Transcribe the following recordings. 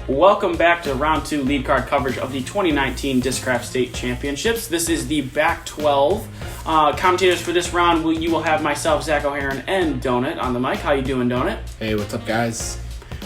Welcome back to round 2 lead card coverage of the 2019 Discraft State Championships. This is the back 12. Commentators for this round, you will have myself, Zach O'Haron, and Donut on the mic. How you doing, Donut? Hey, what's up, guys?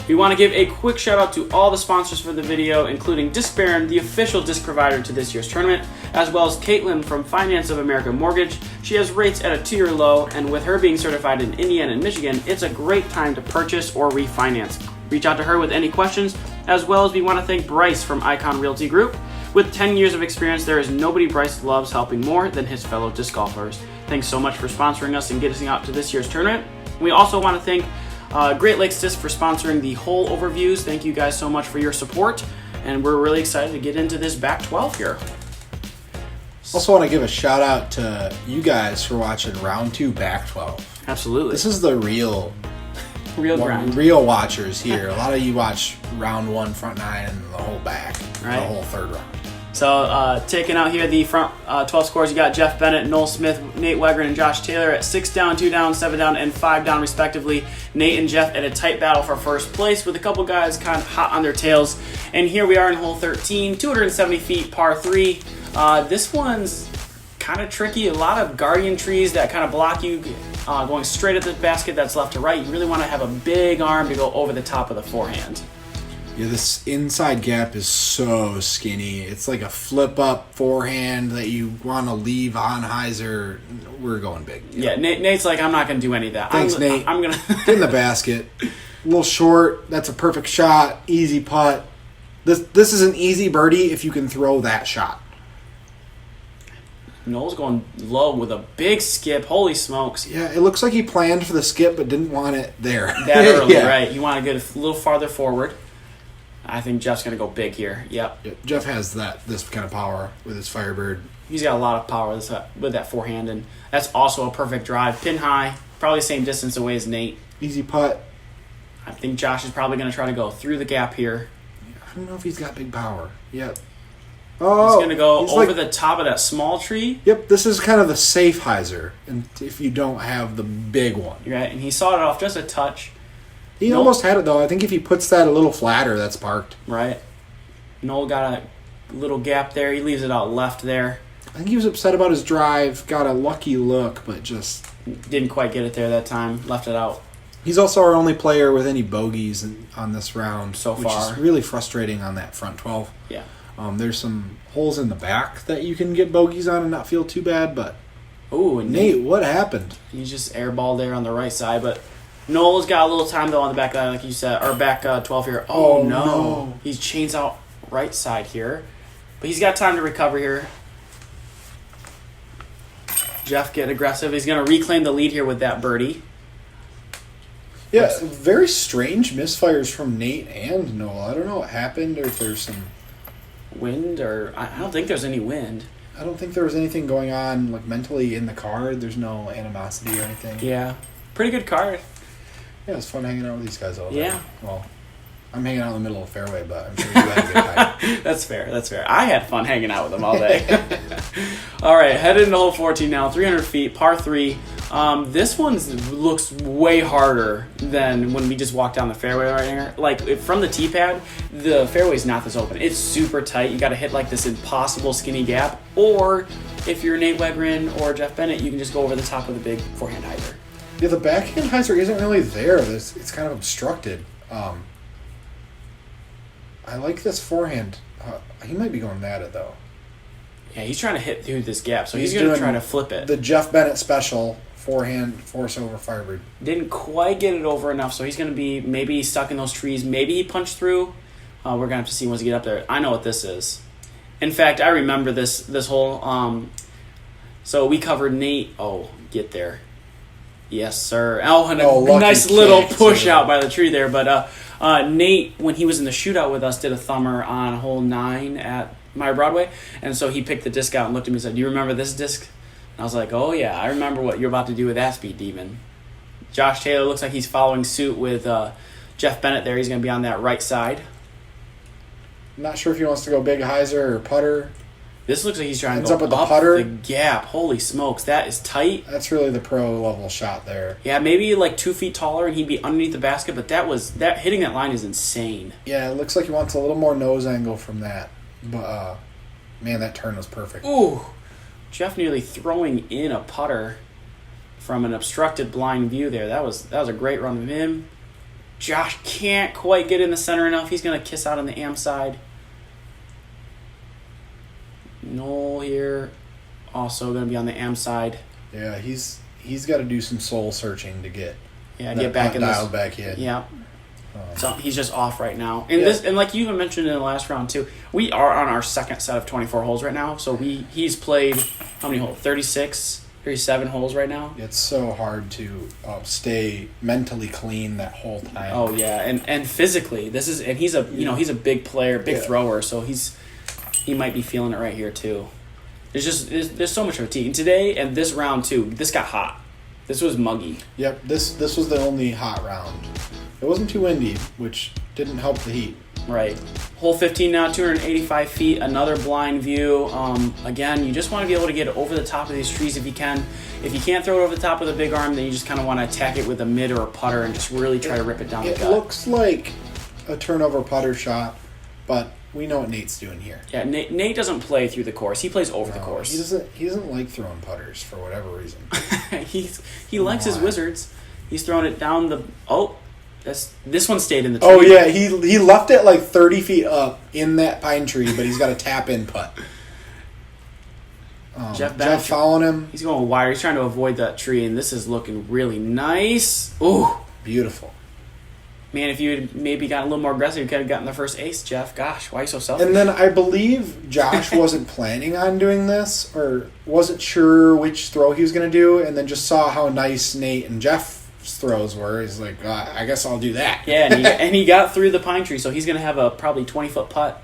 We want to give a quick shout out to all the sponsors for the video, including Disc Baron, the official disc provider to this year's tournament, as well as Caitlin from Finance of America Mortgage. She has rates at a 2-year low, and with her being certified in Indiana and Michigan, it's a great time to purchase or refinance. Reach out to her with any questions, as well as we want to thank Bryce from Icon Realty Group. With 10 years of experience, there is nobody Bryce loves helping more than his fellow disc golfers. Thanks so much for sponsoring us and getting us out to this year's tournament. We also want to thank Great Lakes Disc for sponsoring the hole overviews. Thank you guys so much for your support, and we're really excited to get into this back 12 here. Also want to give a shout out to you guys for watching round 2 back 12. Absolutely. This is the real grind. Real watchers here. A lot of you watch round 1 front 9 and the whole back, right. The whole third round. So taking out here the front 12 scores, you got Geoff Bennett, Noel Smith, Nate Wegryn, and Josh Taylor at 6 down, 2 down, 7 down, and 5 down respectively. Nate and Geoff at a tight battle for first place with a couple guys kind of hot on their tails. And here we are in hole 13, 270 feet, par 3. This one's kind of tricky. A lot of guardian trees that kind of block you going straight at the basket that's left to right. You really want to have a big arm to go over the top of the forehand. Yeah, this inside gap is so skinny. It's like a flip-up forehand that you want to leave on hyzer. We're going big. Yeah, Nate's like, I'm not going to do any of that. Thanks, Nate. I'm going to get in the basket. A little short. That's a perfect shot. Easy putt. This is an easy birdie if you can throw that shot. Noel's going low with a big skip. Holy smokes. Yeah, it looks like he planned for the skip but didn't want it there. That early, yeah. Right. You want to get a little farther forward. I think Geoff's going to go big here. Yep. Geoff has this kind of power with his Firebird. He's got a lot of power with that forehand, and that's also a perfect drive. Pin high, probably the same distance away as Nate. Easy putt. I think Josh is probably going to try to go through the gap here. I don't know if he's got big power. Yep. Oh, he's going to go over the top of that small tree. Yep, this is kind of the safe hyzer, and if you don't have the big one. Right, and he sawed it off just a touch. He almost had it, though. I think if he puts that a little flatter, that's parked. Right. Noel got a little gap there. He leaves it out left there. I think he was upset about his drive, got a lucky look, but just didn't quite get it there that time. Left it out. He's also our only player with any bogeys on this round so far. Which is really frustrating on that front 12. Yeah. There's some holes in the back that you can get bogeys on and not feel too bad, but... Ooh, and Nate, what happened? He just airballed there on the right side, but Noel's got a little time, though, on the back line, like you said, or back 12 here. Oh, no. He chains out right side here, but he's got time to recover here. Geoff get aggressive. He's going to reclaim the lead here with that birdie. Yeah, very strange misfires from Nate and Noel. I don't know what happened, or if there's some wind, or I don't think there's any wind. I don't think there was anything going on like mentally in the card. There's no animosity or anything. Yeah, pretty good card. Yeah, it's fun hanging out with these guys all day. Yeah. Well, I'm hanging out in the middle of the fairway, but I'm sure you had a good time. That's fair. I had fun hanging out with them all day. All right, headed into hole 14 now, 300 feet, par 3. This one looks way harder than when we just walked down the fairway right here. Like, from the tee pad, the fairway's not this open. It's super tight. You got to hit like this impossible skinny gap. Or if you're Nate Wegryn or Geoff Bennett, you can just go over the top of the big forehand hyzer. Yeah, the backhand hyzer isn't really there. It's kind of obstructed. I like this forehand. He might be going at it, though. Yeah, he's trying to hit through this gap, so he's going to try to flip it. The Geoff Bennett special forehand force over Firebird. Didn't quite get it over enough, so he's going to be maybe stuck in those trees. Maybe he punched through. We're going to have to see once he get up there. I know what this is. In fact, I remember this whole... so we covered Nate. Oh, get there. Yes, sir. Oh, and a nice little push out by the tree there. But Nate, when he was in the shootout with us, did a thumber on hole 9 at Meyer Broadway. And so he picked the disc out and looked at me and said, "Do you remember this disc?" And I was like, "Oh, yeah, I remember what you're about to do with that speed demon." Josh Taylor looks like he's following suit with Geoff Bennett there. He's going to be on that right side. I'm not sure if he wants to go big hyzer or putter. This looks like he's trying Ends to up go with the up putter. the gap. Holy smokes, that is tight. That's really the pro level shot there. Yeah, maybe like 2 feet taller and he'd be underneath the basket, but that hitting that line is insane. Yeah, it looks like he wants a little more nose angle from that. But, man, that turn was perfect. Ooh, Geoff nearly throwing in a putter from an obstructed blind view there. That was a great run from him. Josh can't quite get in the center enough. He's going to kiss out on the am side. Noel here, also going to be on the am side. Yeah, he's got to do some soul searching to get back in dialed this. back in. Yeah. So he's just off right now. And like you even mentioned in the last round too, we are on our second set of 24 holes right now. So he's played how many holes? 36, 37 holes right now. It's so hard to stay mentally clean that whole time. Oh yeah, and physically, he's a big player, big thrower, so he might be feeling it right here too. There's so much fatigue. And today and this round too, this got hot. This was muggy. Yep, this was the only hot round. It wasn't too windy, which didn't help the heat. Right. Hole 15 now, 285 feet, another blind view. Again, you just want to be able to get over the top of these trees if you can. If you can't throw it over the top with a big arm, then you just kind of want to attack it with a mid or a putter and just really try to rip it down the gut. It looks like a turnover putter shot, but we know what Nate's doing here. Yeah, Nate doesn't play through the course. He plays over the course. He doesn't like throwing putters for whatever reason. he likes his wizards. He's throwing it down the... Oh, this one stayed in the tree. Oh, yeah, he left it like 30 feet up in that pine tree, but he's got a tap-in putt. Geoff Bennett following him. He's going wide. He's trying to avoid that tree, and this is looking really nice. Ooh. Beautiful. Man, if you had maybe gotten a little more aggressive, you could have gotten the first ace, Geoff. Gosh, why are you so selfish? And then I believe Josh wasn't planning on doing this, or wasn't sure which throw he was going to do, and then just saw how nice Nate and Geoff's throws were. He's like, I guess I'll do that. Yeah, and he got through the pine tree, so he's going to have a probably 20-foot putt.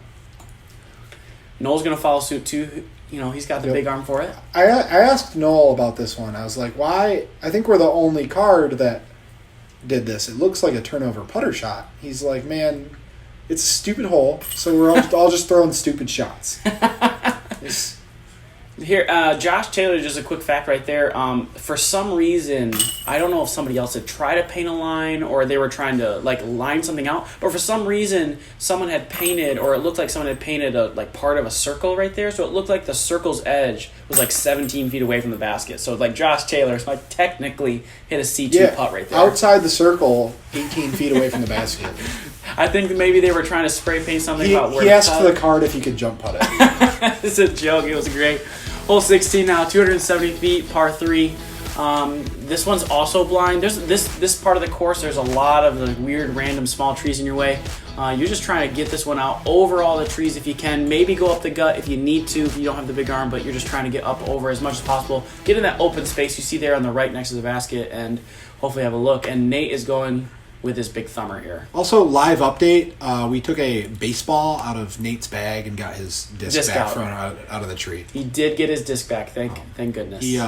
Noel's going to follow suit, too. He's got the big arm for it. I asked Noel about this one. I was like, why? I think we're the only card that did this. It looks like a turnover putter shot. He's like, man, it's a stupid hole, so we're all just throwing stupid shots. Here, Josh Taylor, just a quick fact right there. For some reason, I don't know if somebody else had tried to paint a line or they were trying to line something out, but for some reason, someone had painted, or it looked like someone had painted a part of a circle right there. So it looked like the circle's edge was 17 feet away from the basket. So Josh Taylor technically hit a C2 putt right there. Outside the circle, 18 feet away from the basket. I think maybe they were trying to spray paint something about where he asked for the card if he could jump putt it. It's a joke. It was great. Hole 16 now, 270 feet, par 3. This one's also blind. There's this part of the course. There's a lot of the weird, random, small trees in your way. You're just trying to get this one out over all the trees if you can. Maybe go up the gut if you need to, if you don't have the big arm. But you're just trying to get up over as much as possible. Get in that open space you see there on the right next to the basket, and hopefully have a look. And Nate is going with his big thumber here. Also, live update, we took a baseball out of Nate's bag and got his disc back out of the tree. He did get his disc back, thank goodness. He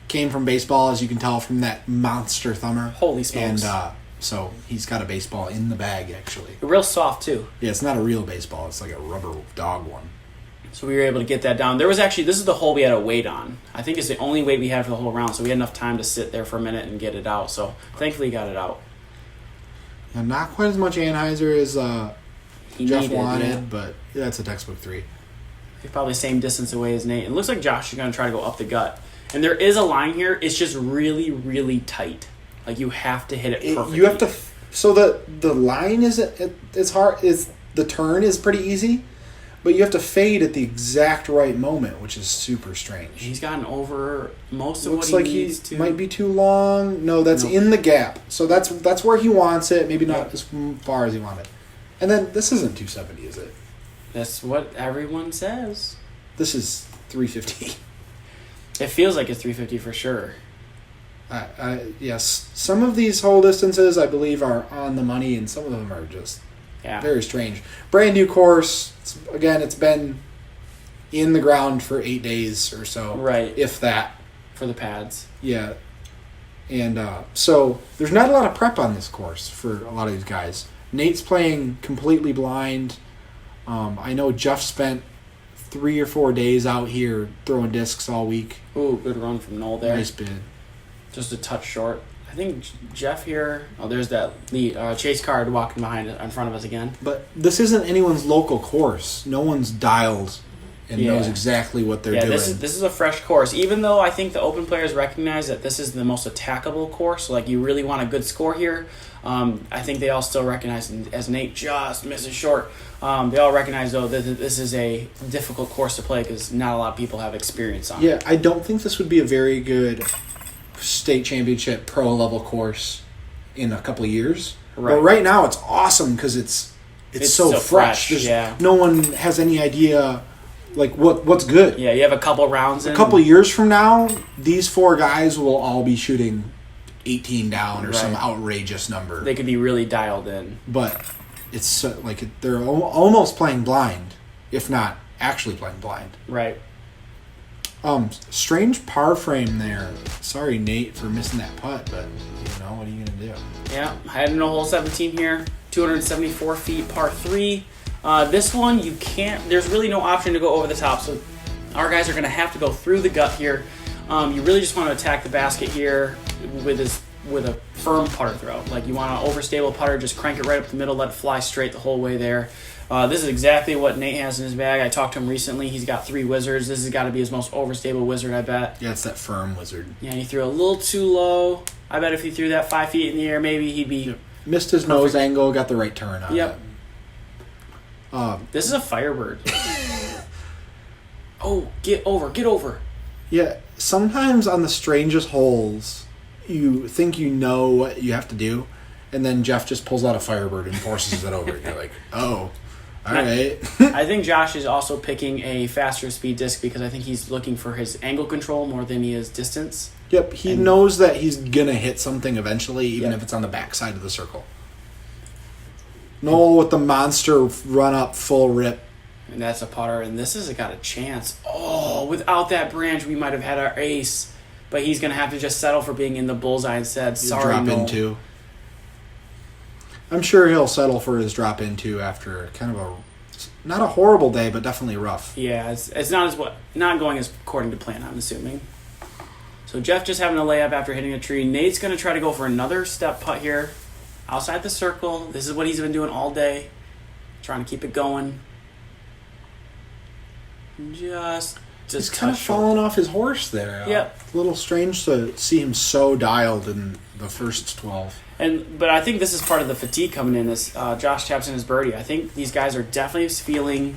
came from baseball, as you can tell from that monster thumber. Holy smokes. And so he's got a baseball in the bag, actually. Real soft, too. Yeah, it's not a real baseball. It's like a rubber dog one. So we were able to get that down. This is the hole we had to wait on. I think it's the only wait we had for the whole round, so we had enough time to sit there for a minute and get it out. So thankfully he got it out. And not quite as much Anheuser as Geoff wanted, yeah. But that's a textbook 3. He's probably the same distance away as Nate. It looks like Josh is going to try to go up the gut. And there is a line here. It's just really, really tight. You have to hit it perfectly. You have to... So the line it's hard. The turn is pretty easy, but you have to fade at the exact right moment, which is super strange. He's gotten over most of Looks what he like needs to. Might be too long. No, that's in the gap. So that's where he wants it. Maybe not as far as he wanted. And then this isn't 270, is it? That's what everyone says. This is 350. It feels like it's 350 for sure. Yes. Some of these hole distances, I believe, are on the money, and some of them are just very strange. Brand new course. It's been in the ground for 8 days or so. Right. If that. For the pads. Yeah. And so there's not a lot of prep on this course for a lot of these guys. Nate's playing completely blind. I know Geoff spent 3 or 4 days out here throwing discs all week. Ooh, good run from Noel there. Nice bid. Just a touch short. I think Geoff here. Oh, there's that lead. Chase Card walking in front of us again. But this isn't anyone's local course. No one's dialed and knows exactly what they're doing. This is a fresh course. Even though I think the Open players recognize that this is the most attackable course, like you really want a good score here. I think they all still recognize, as Nate just misses short, they all recognize, though, that this is a difficult course to play because not a lot of people have experience on it. Yeah, I don't think this would be a very good state championship pro level course in a couple of years. Right. But right now it's awesome because it's so fresh. No one has any idea like what's good. Yeah, you have a couple rounds in. A couple of years from now, these 4 guys will all be shooting 18 down or some outrageous number. They could be really dialed in. But it's so, like they're almost playing blind, if not actually playing blind. Right. Strange par frame there. Sorry, Nate, for missing that putt, but what are you gonna do? Yeah, heading to hole 17 here, 274 feet, par 3. This one you can't. There's really no option to go over the top, so our guys are gonna have to go through the gut here. You really just want to attack the basket here with a firm putter throw. Like you want an overstable putter, just crank it right up the middle, let it fly straight the whole way there. This is exactly what Nate has in his bag. I talked to him recently. He's got 3 wizards. This has got to be his most overstable wizard, I bet. Yeah, it's that firm wizard. Yeah, he threw a little too low. I bet if he threw that 5 feet in the air, maybe he'd be... Missed his nose angle, got the right turn on it. This is a Firebird. Oh, get over. Yeah, sometimes on the strangest holes, you think you know what you have to do, and then Geoff just pulls out a Firebird and forces it over. You're like, oh, all right. I think Josh is also picking a faster speed disc because I think he's looking for his angle control more than he is distance. Yep, he knows that he's going to hit something eventually, even if it's on the backside of the circle. Noel with the monster run-up full rip. And that's a putter, and this has got a chance. Oh, without that branch, we might have had our ace. But he's going to have to just settle for being in the bullseye instead. Sorry, drop Noel. in two. I'm sure he'll settle for his drop in two after kind of not a horrible day, but definitely rough. Yeah, it's not going as according to plan, I'm assuming. So Geoff just having a layup after hitting a tree. Nate's going to try to go for another step putt here. Outside the circle. This is what he's been doing all day. Trying to keep it going. Just kind of falling off his horse there. Yep. A little strange to see him so dialed in the first 12. But I think this is part of the fatigue coming in. This Josh taps in his birdie. I think these guys are definitely feeling,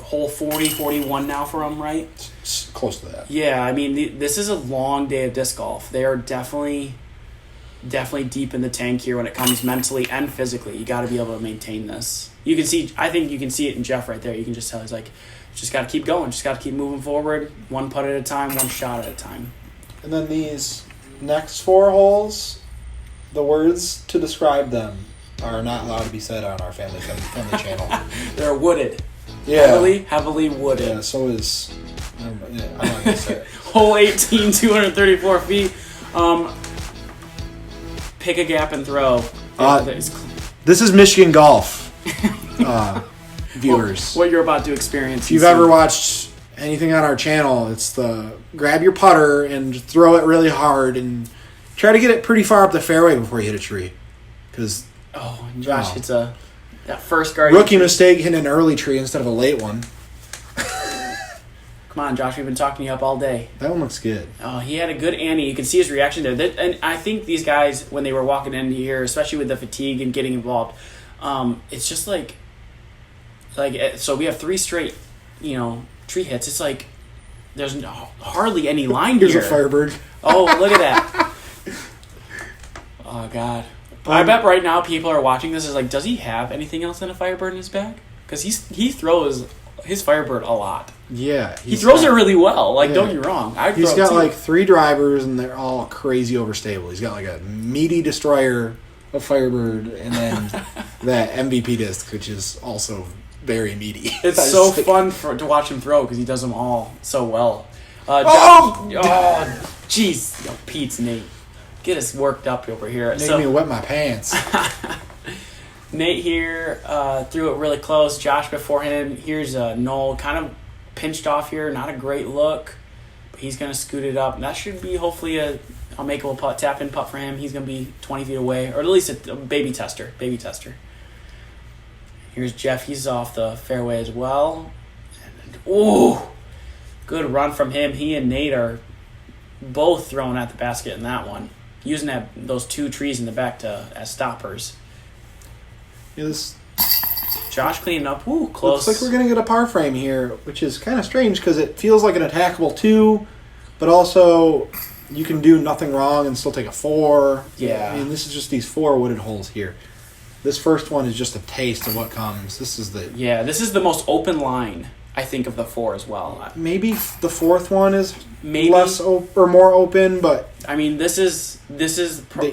hole 40, 41 now for them, right? It's close to that. Yeah, I mean, this is a long day of disc golf. They are definitely deep in the tank here when it comes mentally and physically. You got to be able to maintain this. I think you can see it in Geoff right there. You can just tell he's like, just got to keep going. Just got to keep moving forward. One putt at a time, one shot at a time. And then these next 4 holes, the words to describe them are not allowed to be said on our family channel. They're wooded. Yeah. Heavily wooded. Yeah, so is... I'm not going to say it. Hole 18, 234 feet. Pick a gap and throw. This is Michigan golf. Viewers. What you're about to experience. If you've ever watched anything on our channel, it's the grab your putter and throw it really hard and try to get it pretty far up the fairway before you hit a tree. Because Josh hits that first guard. Rookie mistake, hitting an early tree instead of a late one. Come on, Josh, we've been talking you up all day. That one looks good. Oh, he had a good ante. You can see his reaction there. And I think these guys, when they were walking into here, especially with the fatigue and getting involved, it's just like so we have 3 straight, tree hits. It's like there's hardly any line here. Here's a Firebird. Oh, look at that. Oh, God. I bet right now people are watching this is like, does he have anything else than a Firebird in his bag? Because he throws his Firebird a lot. Yeah. He throws it really well. Like, don't get me wrong. He's got like 3 drivers, and they're all crazy overstable. He's got like a meaty destroyer, a Firebird, and then that MVP disc, which is also very meaty. It's so fun to watch him throw because he does them all so well. Jeez. Pete's Nate. Get us worked up over here. Make me wet my pants. Nate here threw it really close. Josh before him. Here's Noel, kind of pinched off here. Not a great look, but he's going to scoot it up. And that should be hopefully a makeable putt, tap-in putt for him. He's going to be 20 feet away, or at least a baby tester. Here's Geoff. He's off the fairway as well. Ooh, good run from him. He and Nate are both throwing at the basket in that one, using those two trees in the back as stoppers. Yeah, Josh cleaning up. Ooh, close. Looks like we're going to get a par frame here, which is kind of strange because it feels like an attackable 2, but also you can do nothing wrong and still take a 4. Yeah. I mean, this is just these 4 wooded holes here. This first one is just a taste of what comes. This is the most open line, I think, of the 4 as well. Maybe the 4th one is maybe less or more open, but I mean, this is the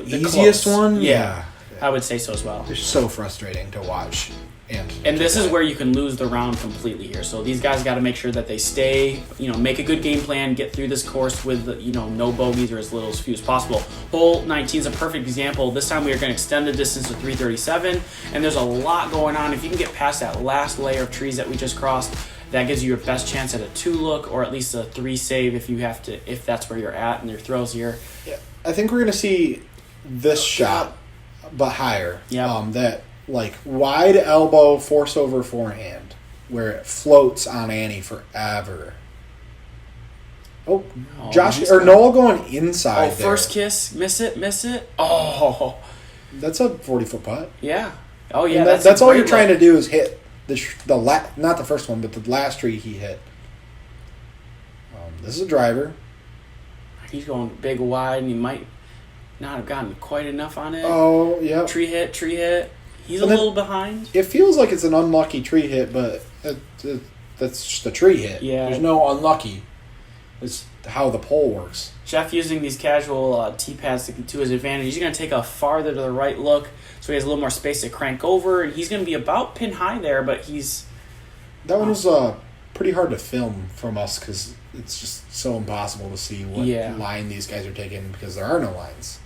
easiest close. one. Yeah, I would say so as well. They're so frustrating to watch. And this is where you can lose the round completely here. So these guys got to make sure that they stay, make a good game plan, get through this course with, no bogeys or as little as few as possible. Hole 19 is a perfect example. This time we are going to extend the distance to 337, and there's a lot going on. If you can get past that last layer of trees that we just crossed, that gives you your best chance at a 2 look or at least a 3 save if that's where you're at in your throws here. Yeah, I think we're going to see this shot, but higher. Yeah. That wide elbow force over forehand where it floats on Annie forever. Oh, Josh or Noel going inside. First kiss, miss it. Oh, that's a 40-foot putt. Yeah. Oh yeah, and that's all you're trying to do is hit not the first one, but the last tree he hit. This is a driver. He's going big wide, and he might not have gotten quite enough on it. Oh yeah. Tree hit. He's a little behind. It feels like it's an unlucky tree hit, but that's just a tree hit. Yeah. There's no unlucky. It's how the pole works. Geoff using these casual tee pads to his advantage. He's going to take a farther to the right look, so he has a little more space to crank over, and he's going to be about pin high there, but That one was pretty hard to film from us because it's just so impossible to see what line these guys are taking because there are no lines.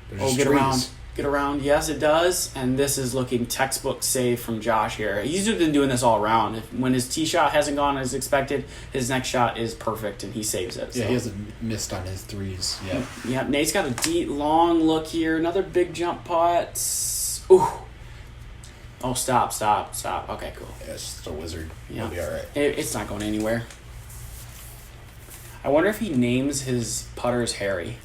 There's just trees. Get around. Yes, it does. And this is looking textbook save from Josh here. He's been doing this all around. When his tee shot hasn't gone as expected, his next shot is perfect, and he saves it. Yeah, he hasn't missed on his 3s yet. Yeah, Nate's got a deep, long look here. Another big jump putt. Ooh. Oh, stop. Okay, cool. Yeah, it's just a wizard. Yeah. He'll be all right. It's not going anywhere. I wonder if he names his putters Harry.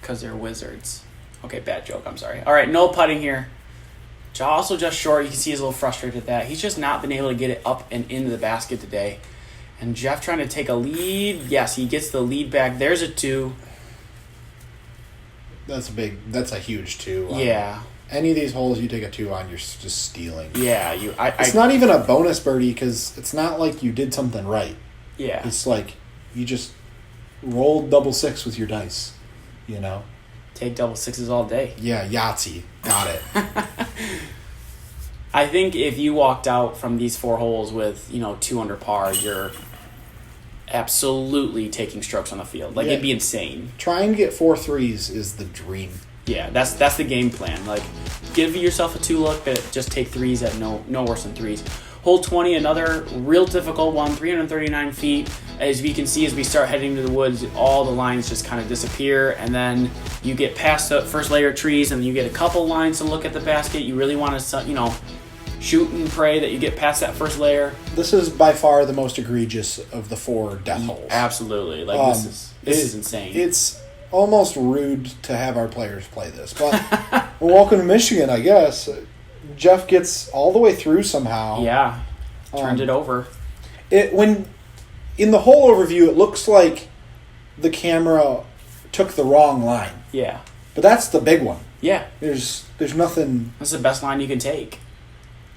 Because they're wizards. Okay, bad joke. I'm sorry. All right, no putting here. Also just short. You can see he's a little frustrated at that. He's just not been able to get it up and into the basket today. And Geoff trying to take a lead. Yes, he gets the lead back. There's a 2. That's a huge 2. Yeah. Any of these holes you take a 2 on, you're just stealing. Yeah. It's not even a bonus birdie because it's not like you did something right. Yeah. It's like you just rolled double 6 with your dice, Take double 6s all day. Yeah, Yahtzee. Got it. I think if you walked out from these 4 holes with, 2 under par, you're absolutely taking strokes on the field. It'd be insane. Trying to get 4 3s is the dream. Yeah, that's the game plan. Give yourself a 2 look, but just take 3s at no worse than 3s. Hole 20, another real difficult one, 339 feet. As we can see, as we start heading to the woods, all the lines just kind of disappear, and then you get past the first layer of trees, and you get a couple lines to look at the basket. You really want to, shoot and pray that you get past that first layer. This is by far the most egregious of the 4 death holes. Absolutely. This is insane. It's almost rude to have our players play this, but well, welcome to Michigan, I guess. Geoff gets all the way through somehow. Yeah, turned it over. When in the whole overview, it looks like the camera took the wrong line. Yeah, but that's the big one. Yeah, there's nothing. That's the best line you can take.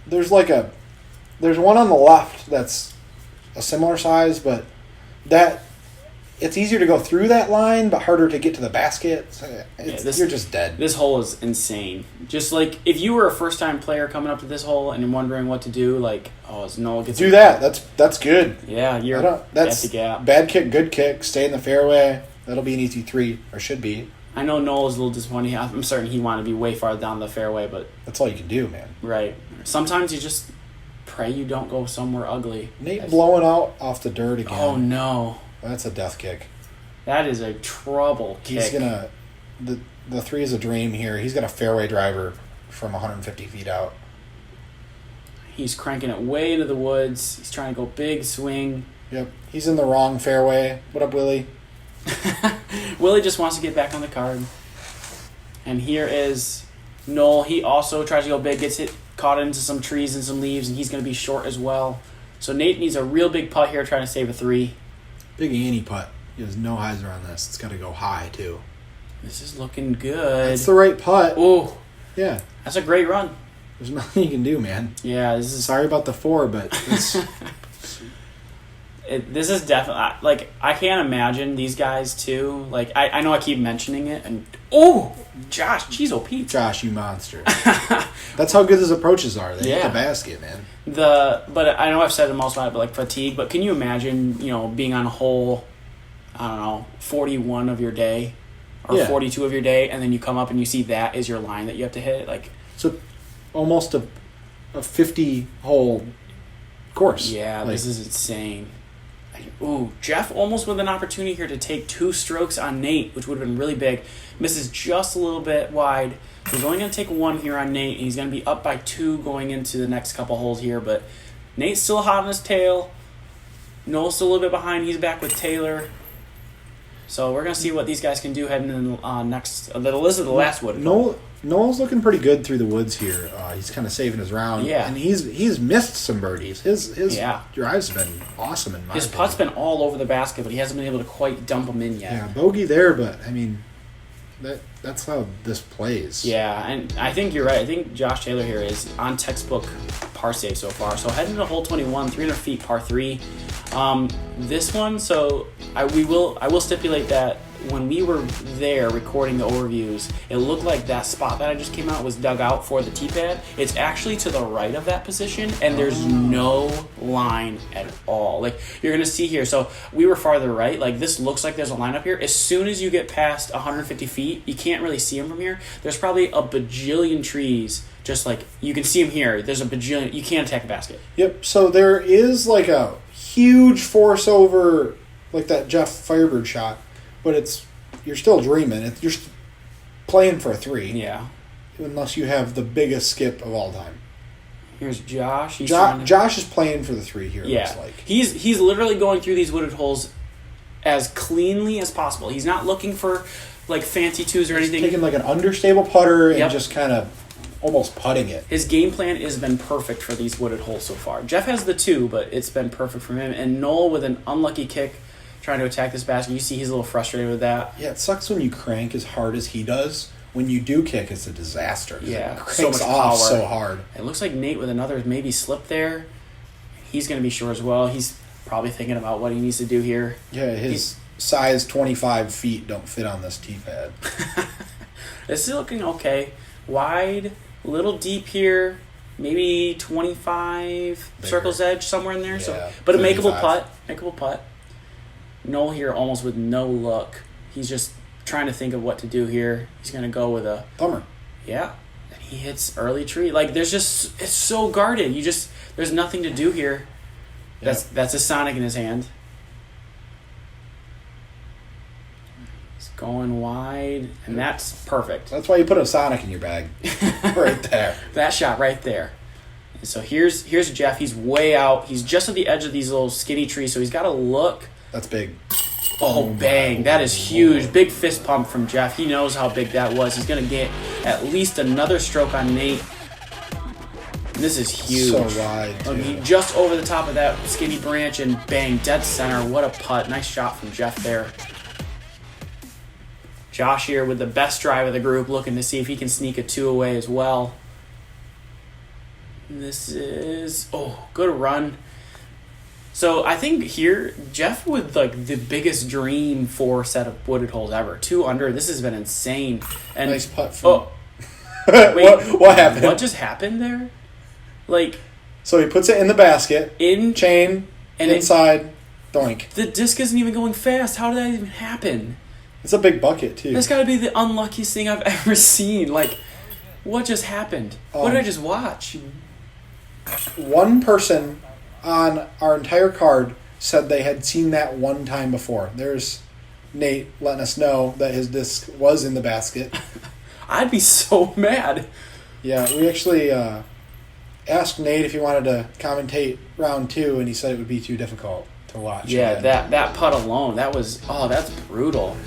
There's one on the left that's a similar size, but it's easier to go through that line, but harder to get to the basket. You're just dead. This hole is insane. Just if you were a first-time player coming up to this hole and you're wondering what to do, is Noel gets do that. That's good. Yeah, you're that's at the gap. Bad kick, good kick. Stay in the fairway. That'll be an easy 3, or should be. I know Noel is a little disappointed. I'm certain he wanted to be way farther down the fairway, but That's all you can do, man. right. Sometimes you just pray you don't go somewhere ugly. Nate blowing out off the dirt again. Oh no, That's a death kick. that is a trouble kick. He's gonna the 3 is a dream here. He's gonna fairway driver from 150 feet out. He's cranking it way into the woods. He's trying to go big swing. Yep. He's in the wrong fairway. What up, Willie? Willie just wants to get back on the card. And here is Noel. He also tries to go big, gets hit, caught into some trees and some leaves, and he's going to be short as well. So Nate needs a real big putt here, trying to save a 3. Big Annie putt. He has no hyzer on this. It's got to go high, too. This is looking good. That's the right putt. Oh, Yeah. that's a great run. There's nothing you can do, man. Yeah, this is Sorry about the 4, but it's... this is definitely, like, I can't imagine these guys too. Like, I know I keep mentioning it, and Josh, jeez, oh Pete. Josh, you monster. That's how good his approaches are. They hit Yeah. the basket, man. But I know I've said it most about it, but like fatigue. But can you imagine, being on a hole, I don't know, 41 of your day, or 42 of your day, and then you come up and you see that is your line that you have to hit? Like, So almost a 50-hole course. yeah, Like, this is insane. Ooh, Geoff almost with an opportunity here to take 2 strokes on Nate, which would have been really big. Misses just a little bit wide. He's only going to take 1 here on Nate, and he's going to be up by 2 going into the next couple holes here. But Nate's still hot on his tail. Noel's still a little bit behind. He's back with Taylor. So we're going to see what these guys can do heading in next. This is the last wood. Noel's looking pretty good through the woods here. He's kind of saving his round. Yeah. And he's missed some birdies. His Yeah. drives have been awesome in my His opinion. putt's been all over the basket, but he hasn't been able to quite dump them in yet. Yeah, bogey there, but, I mean, that's how this plays. Yeah, and I think you're right. I think Josh Taylor here is on textbook par save so far. So heading to hole 21, 300 feet, par 3. This one, so I will stipulate that when we were there recording the overviews, it looked like that spot that I just came out was dug out for the tee pad. It's actually to the right of that position, and there's no line at all. Like, you're going to see here, so we were farther right. Like, this looks like there's a line up here. As soon as you get past 150 feet, you can't really see them from here. There's probably a bajillion trees. Just like, you can see them here. There's a bajillion. You can't attack a basket. Yep, so there is like a huge force over like that Geoff Firebird shot, but you're still dreaming. You're playing for a 3. Yeah. Unless you have the biggest skip of all time. Here's Josh. Josh is playing for the 3 here, Yeah. looks like. He's literally going through these wooded holes as cleanly as possible. He's not looking for like fancy 2s or anything. Taking like an understable putter and Yep. just kind of almost putting it. His game plan has been perfect for these wooded holes so far. Geoff has the 2, but it's been perfect for him. And Noel with an unlucky kick trying to attack this basket. You see he's a little frustrated with that. Yeah, it sucks when you crank as hard as he does. When you do kick, it's a disaster. Yeah, it so cranks much off power. so hard. It looks like Nate with another maybe slip there. He's going to be short as well. He's probably thinking about what he needs to do here. Yeah, his size 25 feet don't fit on this tee pad. This is looking okay. Wide, a little deep here. Maybe 25 Bigger. circle's edge somewhere in there. Yeah, So, but a makeable 35. putt. Noel here almost with no luck. He's just trying to think of what to do here. He's going to go with a Bummer. yeah. And he hits early tree. Like, it's so guarded. There's nothing to do here. Yeah. That's a Sonic in his hand. He's going wide, and that's perfect. That's why you put a Sonic in your bag. Right there. That shot right there. And so here's Geoff. He's way out. He's just at the edge of these little skinny trees, so he's got to look. That's big. Oh, bang. That is huge. Big fist pump from Geoff. He knows how big that was. He's going to get at least another stroke on Nate. And this is huge. So wide, too. He just over the top of that skinny branch and bang, dead center. What a putt. Nice shot from Geoff there. Josh here with the best drive of the group, looking to see if he can sneak a 2 away as well. This is, good run. So I think here, Geoff with like the biggest dream 4 set of wooded holes ever. 2 under. This has been insane. And Nice putt from... wait, what happened? What just happened there? Like, So he puts it in the basket. in Chain. and Inside. Doink. the disc isn't even going fast. How did that even happen? It's a big bucket, too. That's got to be the unluckiest thing I've ever seen. Like, what just happened? What did I just watch? One person on our entire card said they had seen that one time before. There's Nate letting us know that his disc was in the basket. I'd be so mad. Yeah, we actually asked Nate if he wanted to commentate round 2, and he said it would be too difficult to watch. Yeah, that putt alone, that's brutal.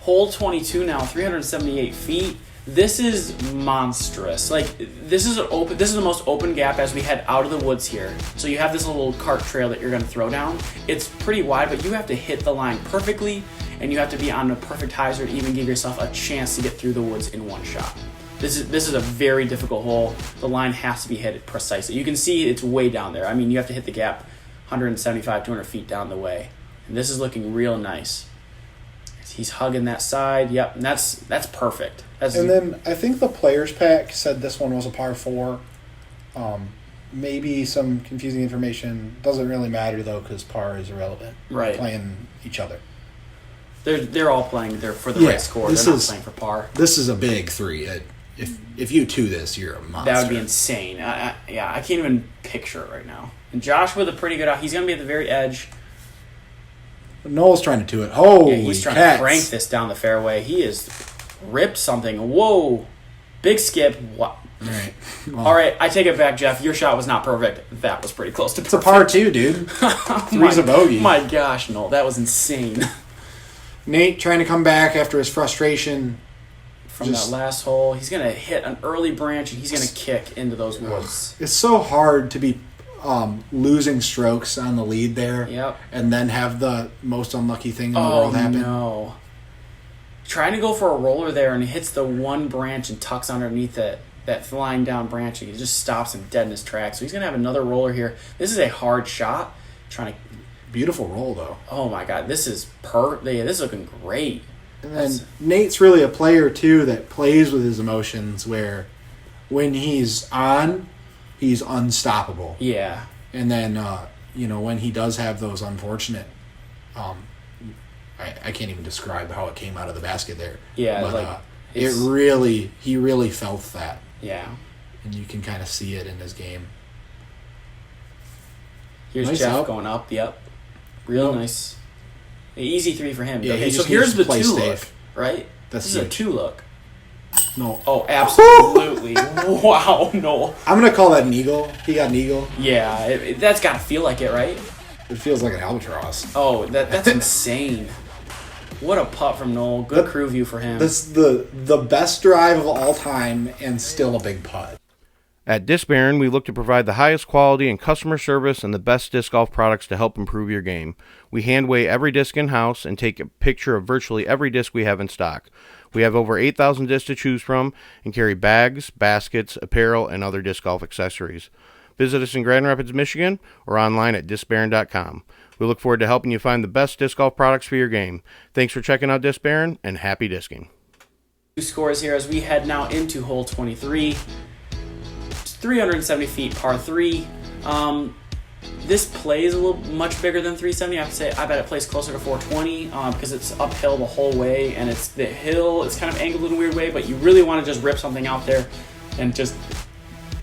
Hole 22 now, 378 feet. This is monstrous. Like, this is the most open gap as we head out of the woods here. So you have this little cart trail that you're going to throw down. It's pretty wide, but you have to hit the line perfectly, and you have to be on the perfect hyzer to even give yourself a chance to get through the woods in one shot. This is a very difficult hole. The line has to be hit precisely. You can see it's way down there. I mean, you have to hit the gap 175, 200 feet down the way. And this is looking real nice. He's hugging that side. Yep, and that's perfect. And then I think the players pack said this one was a par 4. Maybe some confusing information. Doesn't really matter, though, because par is irrelevant. Right. Playing each other. They're all playing there for the right score. They're not playing for par. This is a big 3. If you 2 this, you're a monster. That would be insane. I can't even picture it right now. And Josh with a pretty good out. He's going to be at the very edge. Noel's trying to 2 it. Holy he's trying cats. to crank this down the fairway. He has ripped something. Whoa. Big skip. Wow. All right. Well, All right, I take it back, Geoff. Your shot was not perfect. That was pretty close to perfect. it's a par 2, dude. 3's a bogey. My gosh, Noel. That was insane. Nate trying to come back after his frustration. From that last hole. He's going to hit an early branch, and he's going to kick into those woods. It's so hard to be losing strokes on the lead there. Yep. And then have the most unlucky thing in the world happen. No. Trying to go for a roller there, and he hits the one branch and tucks underneath it. That flying down branch, and he just stops him dead in his tracks. So he's going to have another roller here. This is a hard shot. Trying to... Beautiful roll, though. Oh, my God. This is this is looking great. And then Nate's really a player, too, that plays with his emotions, where when he's on, he's unstoppable. Yeah. And then, when he does have those unfortunate... I can't even describe how it came out of the basket there. Yeah, but he really felt that. Yeah. And you can kind of see it in his game. Here's Nice Geoff up. going up. Yep. Real nice. An easy 3 for him. Yeah, Okay, he so just here's needs the to play 2 safe. look, right? That's this is a huge. 2 look. No. Oh, absolutely. Wow, no. I'm going to call that an eagle. He got an eagle. Yeah, that's got to feel like it, right? It feels like an albatross. Oh, that's insane. What a putt from Noel. Good crew view for him. That's the best drive of all time and still a big putt. At Disc Baron, we look to provide the highest quality and customer service and the best disc golf products to help improve your game. We hand weigh every disc in-house and take a picture of virtually every disc we have in stock. We have over 8,000 discs to choose from and carry bags, baskets, apparel, and other disc golf accessories. Visit us in Grand Rapids, Michigan, or online at discbaron.com. We look forward to helping you find the best disc golf products for your game. Thanks for checking out Disc Baron, and happy disking. 2 scores here as we head now into hole 23. 370 feet, par 3. This plays a little much bigger than 370. I bet it plays closer to 420 because it's uphill the whole way, and it's the hill. It's kind of angled in a weird way, but you really want to just rip something out there and just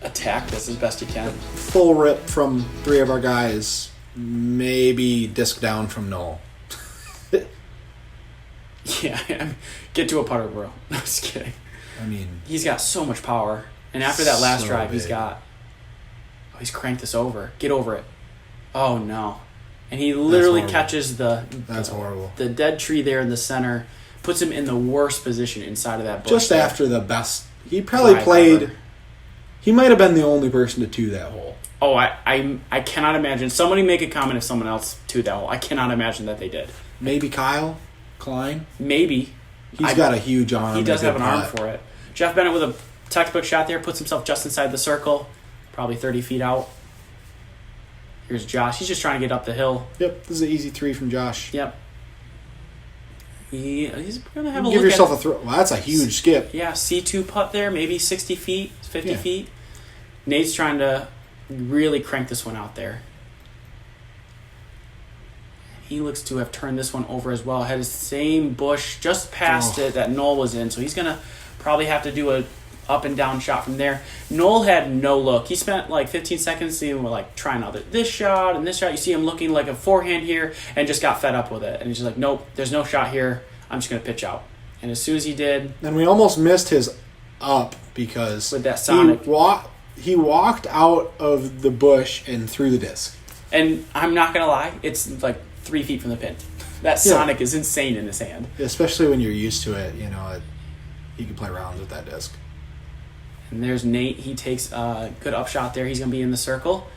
attack this as best you can. Full rip from 3 of our guys. Maybe disc down from Noel. Yeah, get to a putter, bro. No, just kidding. I mean, he's got so much power. And after that last So drive, big. he's cranked this over. Get over it. Oh, no. And he literally catches That's horrible. The dead tree there in the center, puts him in the worst position inside of that bush. Just there. after the best. He probably Drive played. ever. He might have been the only person to 2 that hole. Oh, I cannot imagine. Somebody make a comment if someone else to that hole. I cannot imagine that they did. Maybe Kyle Klein. Maybe. He's got a huge arm. He does and a have an good arm putt. for it. Geoff Bennett with a textbook shot there, puts himself just inside the circle, probably 30 feet out. Here's Josh. He's just trying to get up the hill. Yep, this is an easy 3 from Josh. Yep. He's going to have a Give look yourself at a throw. Well, that's a huge skip. Yeah, C2 putt there, maybe 60 feet, 50 Yeah. feet. Nate's trying to really crank this one out there. he looks to have turned this one over as well. Had his same bush just past it that Noel was in, so he's going to probably have to do a up and down shot from there. Noel had no look. He spent like 15 seconds seeing like trying out this shot and this shot. You see him looking like a forehand here and just got fed up with it. And he's just like, nope, there's no shot here. I'm just going to pitch out. And as soon as he did... And we almost missed his up because... With that Sonic. He walked out of the bush and threw the disc. And I'm not going to lie, it's like 3 feet from the pin. That Sonic is insane in his hand. Especially when you're used to it, you can play rounds with that disc. And there's Nate. He takes a good upshot there. He's going to be in the circle.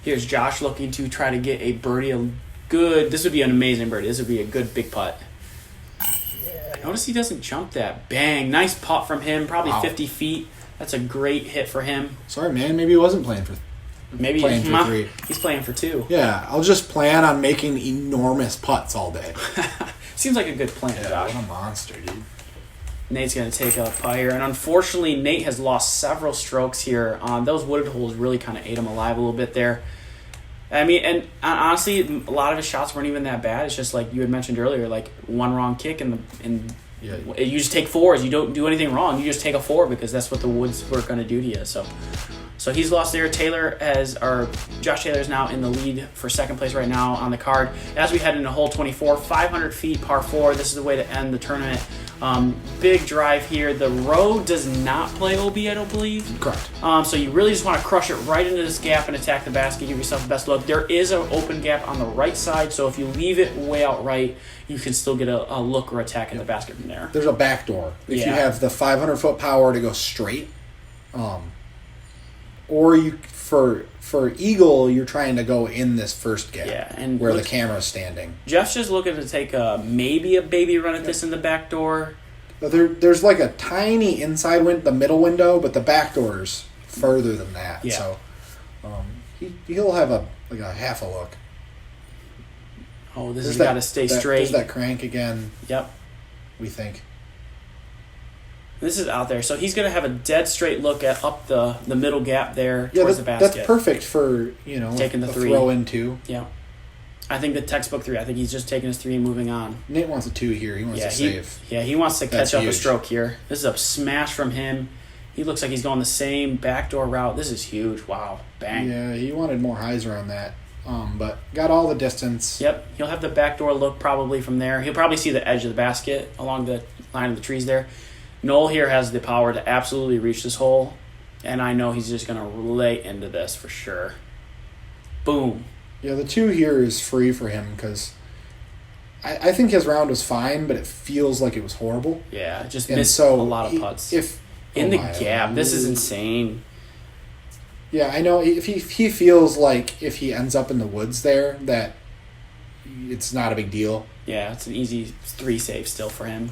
Here's Josh looking to try to get a birdie. This would be an amazing birdie. This would be a good big putt. Notice he doesn't jump that. Bang. Nice putt from him. Probably 50 feet. That's a great hit for him. Sorry, man. Maybe he wasn't playing for 3. He's playing for 2. Yeah, I'll just plan on making enormous putts all day. Seems like a good plan, Josh. What a monster, dude. Nate's going to take a putt here. And unfortunately, Nate has lost several strokes here. Those wooded holes really kind of ate him alive a little bit there. I mean, and honestly, a lot of his shots weren't even that bad. It's just like you had mentioned earlier, like one wrong kick and you just take 4s. You don't do anything wrong. You just take a 4 because that's what the woods were going to do to you. So he's lost there. Josh Taylor is now in the lead for second place right now on the card. As we head into hole 24, 500 feet, par 4. This is the way to end the tournament. Big drive here. The road does not play OB, I don't believe. Correct. So you really just want to crush it right into this gap and attack the basket. Give yourself the best look. There is an open gap on the right side, so if you leave it way out right, you can still get a look or attack at the basket from there. There's a back door. If you have the 500-foot power to go straight, or for eagle, you're trying to go in this first gap and where the camera's standing. Jeff's just looking to take maybe a baby run at this in the back door. But there's like a tiny inside the middle window, but the back door's further than that. Yeah. So he'll have a half a look. Oh, this has got to stay straight. There's that crank again. Yep. We think. This is out there, so he's going to have a dead straight look at up the middle gap there towards the basket. That's perfect for taking the 3. Throw in 2. Yeah, I think the textbook 3. I think he's just taking his 3 and moving on. Nate wants a 2 here. He wants to save. He wants to catch up huge. A stroke here. This is a smash from him. He looks like he's going the same backdoor route. This is huge. Wow, bang. Yeah, he wanted more hyzer on that, but got all the distance. Yep, he'll have the backdoor look probably from there. He'll probably see the edge of the basket along the line of the trees there. Noel here has the power to absolutely reach this hole, and I know he's just going to lay into this for sure. Boom. Yeah, the 2 here is free for him because I think his round was fine, but it feels like it was horrible. Yeah, just missed a lot of putts. In the gap, this is insane. Yeah, I know. If he feels like if he ends up in the woods there, that it's not a big deal. Yeah, it's an easy 3 save still for him.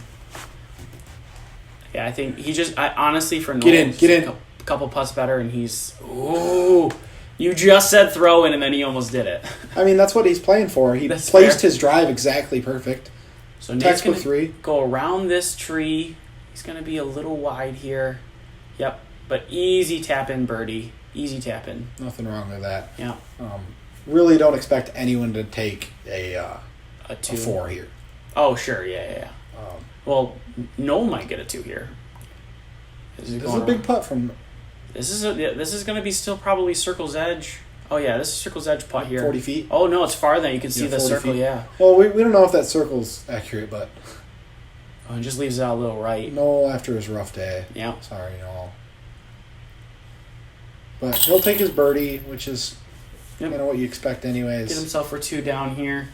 Yeah, I think honestly, for Noel, get in. A couple putts better, and he's... Ooh, you just said throw in, and then he almost did it. I mean, that's what he's playing for. He placed his drive exactly perfect. So Nate's going to go around this tree. He's going to be a little wide here. Yep, but easy tap-in birdie. Easy tap-in. Nothing wrong with that. Yeah. Really don't expect anyone to take a 4 here. Oh, sure, yeah. Well, Noel might get a 2 here. This is a big putt from... This is going to be still probably Circle's Edge. Oh, yeah, this is Circle's Edge putt here. 40 feet? Oh, no, it's farther. You can see the circle, feet. Yeah. Well, we don't know if that circle's accurate, but... Oh, it just leaves it out a little right. Noel after his rough day. Yeah. Sorry, Noel. But he'll take his birdie, which is what you expect anyways. Get himself for 2 down here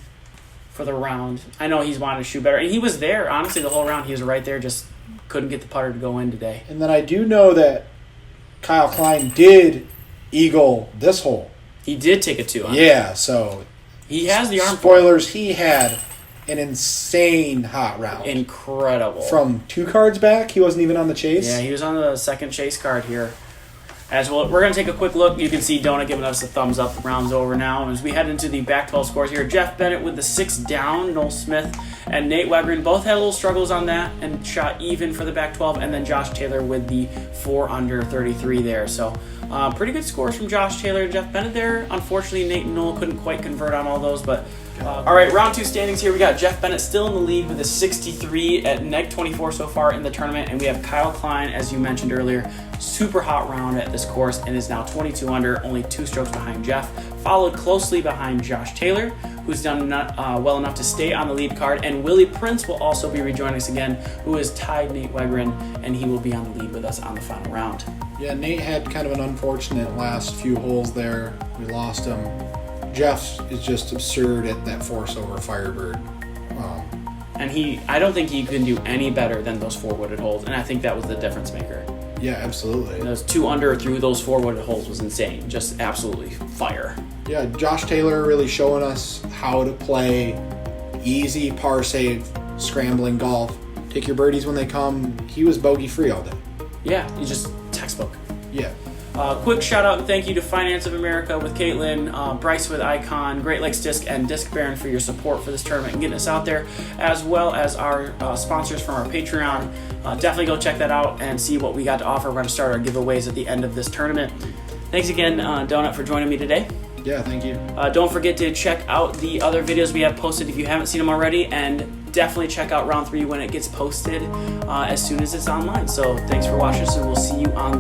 for the round. I know he's wanted to shoot better. And he was there, honestly, the whole round. He was right there, just couldn't get the putter to go in today. And then I do know that Kyle Klein did eagle this hole. He did take a 2 on it. Yeah, so... He has the arm. Spoilers, he had an insane hot round. Incredible. From 2 cards back, he wasn't even on the chase. Yeah, he was on the second chase card here. As well, we're going to take a quick look. You can see Donut giving us a thumbs up. The round's over now. As we head into the back 12 scores here, Geoff Bennett with the 6 down, Noel Smith and Nate Wegryn both had little struggles on that and shot even for the back 12, and then Josh Taylor with the 4 under 33 there. So pretty good scores from Josh Taylor and Geoff Bennett there. Unfortunately, Nate and Noel couldn't quite convert on all those, but All right, round 2 standings here. We got Geoff Bennett still in the lead with a 63 at neg 24 so far in the tournament, and we have Kyle Klein, as you mentioned earlier, super hot round at this course and is now 22 under, only 2 strokes behind Geoff, followed closely behind Josh Taylor, who's done well enough to stay on the lead card, and Willie Prince will also be rejoining us again, who has tied Nate Wegryn, and he will be on the lead with us on the final round. Yeah, Nate had kind of an unfortunate last few holes there. We lost him. Geoff is just absurd at that force over Firebird. And I don't think he can do any better than those 4-wooded holes, and I think that was the difference maker. Yeah, absolutely. Those 2 under through those 4-wooded holes was insane. Just absolutely fire. Yeah, Josh Taylor really showing us how to play easy par save scrambling golf. Take your birdies when they come. He was bogey free all day. Yeah, you just textbook. Yeah. Quick shout out and thank you to Finance of America with Caitlin, Bryce with Icon, Great Lakes Disc, and Disc Baron for your support for this tournament and getting us out there, as well as our sponsors from our Patreon. Definitely go check that out and see what we got to offer. We're going to start our giveaways at the end of this tournament. Thanks again, Donut, for joining me today. Yeah, thank you. Don't forget to check out the other videos we have posted if you haven't seen them already, and definitely check out round 3 when it gets posted as soon as it's online. So thanks for watching us, and we'll see you on